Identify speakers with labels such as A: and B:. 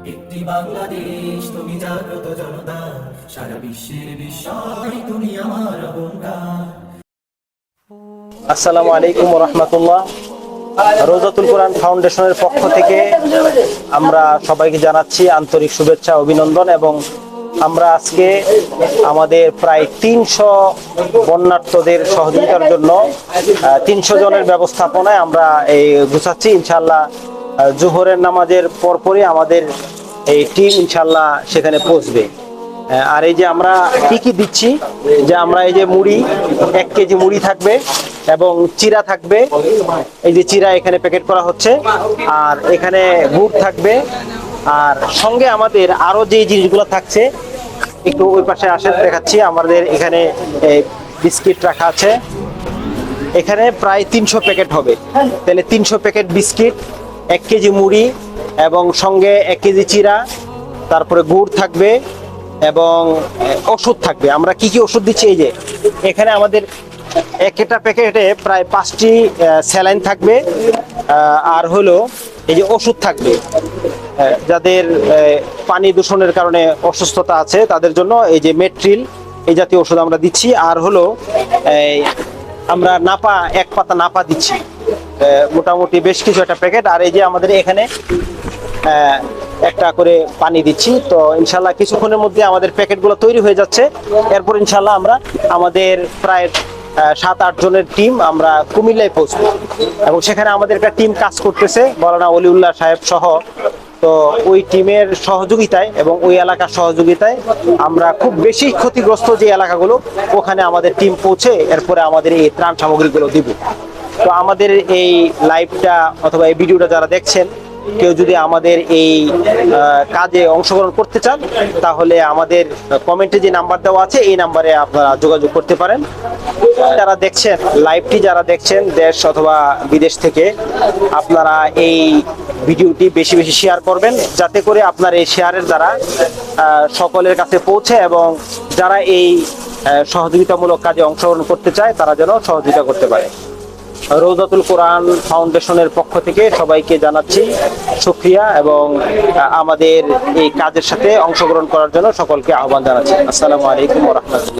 A: একটি বাংলাদেশ, তুমি জাগ্রত জনতা, সারা বিশ্বের বিস্ময়, তুমি আমার অহংকার।
B: আসসালামু আলাইকুম ওয়া রাহমাতুল্লাহ। রওজাতুল কোরআন ফাউন্ডেশনের পক্ষ থেকে আমরা সবাইকে জানাচ্ছি আন্তরিক শুভেচ্ছা, অভিনন্দন। এবং আমরা আজকে আমাদের প্রায় 300 বন্যার্তদের সহযোগিতার জন্য 300 জনের ব্যবস্থাপনায় আমরা এই গুছাচ্ছি। ইনশাআল্লাহ জোহরের নামাজের পরপরই আমাদের এই টিম ইনশাআল্লাহ সেখানে পৌঁছবে। আর এই যে আমরা কি কি দিচ্ছি, যে আমরা এই যে মুড়ি, 1 কেজি মুড়ি থাকবে এবং চিরা থাকবে। এই যে চিরা এখানে প্যাকেট করা হচ্ছে, আর এখানে গুড় থাকবে। আর সঙ্গে আমাদের আরো যে জিনিসগুলো থাকছে, একটু ওই পাশে আসেন, দেখাচ্ছি। আমাদের এখানে বিস্কিট রাখা আছে, এখানে প্রায় 300 প্যাকেট হবে। তাহলে 300 প্যাকেট বিস্কিট, 1 কেজি মুড়ি এবং সঙ্গে 1 কেজি চিরা, তারপরে গুড় থাকবে এবং ওষুধ থাকবে। আমরা কি কি ওষুধ দিচ্ছি, এই যে এখানে আমাদের একটা প্যাকেটে প্রায় 5টি স্যালাইন থাকবে, আর হলো এই যে ওষুধ থাকবে। যাদের পানি দূষণের কারণে অসুস্থতা আছে তাদের জন্য এই যে মেট্রিল, এই জাতীয় ওষুধ আমরা দিচ্ছি। আর হলো আমরা নাপা, 1 পাতা নাপা দিচ্ছি, মোটামুটি বেশ কিছু একটা প্যাকেট। আর এই যে আমাদের এখানে একটা করে পানি দিচ্ছি। তো ইনশাল্লাহ কিছুক্ষণের মধ্যে আমাদের প্যাকেটগুলো তৈরি হয়ে যাচ্ছে। এরপর ইনশাল্লাহ আমরা আমাদের প্রায় 7-8 জনের টিম আমরা কুমিল্লায় পৌঁছবো, এবং সেখানে আমাদের একটা টিম কাজ করতেছে, মাওলানা ওলিউল্লাহ সাহেব সহ। তো ওই টিমের সহযোগিতায় এবং ওই এলাকার সহযোগিতায় আমরা খুব বেশি ক্ষতিগ্রস্ত যে এলাকাগুলো, ওখানে আমাদের টিম পৌঁছে এরপরে আমাদের এই ত্রাণ সামগ্রীগুলো দিব। তো আমাদের এই লাইভটা অথবা এই ভিডিওটা যারা দেখছেন, কেউ যদি আমাদের এই কাজে অংশগ্রহণ করতে চান, তাহলে আমাদের কমেন্টে যে নাম্বার দেওয়া আছে এই নাম্বারে আপনারা যোগাযোগ করতে পারেন। যারা দেখছেন লাইভটি, যারা দেখছেন দেশ অথবা বিদেশ থেকে, আপনারা এই ভিডিওটি বেশি বেশি শেয়ার করবেন, যাতে করে আপনার এই শেয়ারের দ্বারা সকলের কাছে পৌঁছে এবং যারা এই সহযোগিতামূলক কাজে অংশগ্রহণ করতে চায় তারা যেন সহযোগিতা করতে পারে। রওজাতুল কোরআন ফাউন্ডেশনের পক্ষ থেকে সবাইকে জানাচ্ছি শুকরিয়া, এবং আমাদের এই কাজের সাথে অংশগ্রহণ করার জন্য সকলকে আহ্বান জানাচ্ছি। আসসালামু আলাইকুম ওয়া রাহমাতুল্লাহ।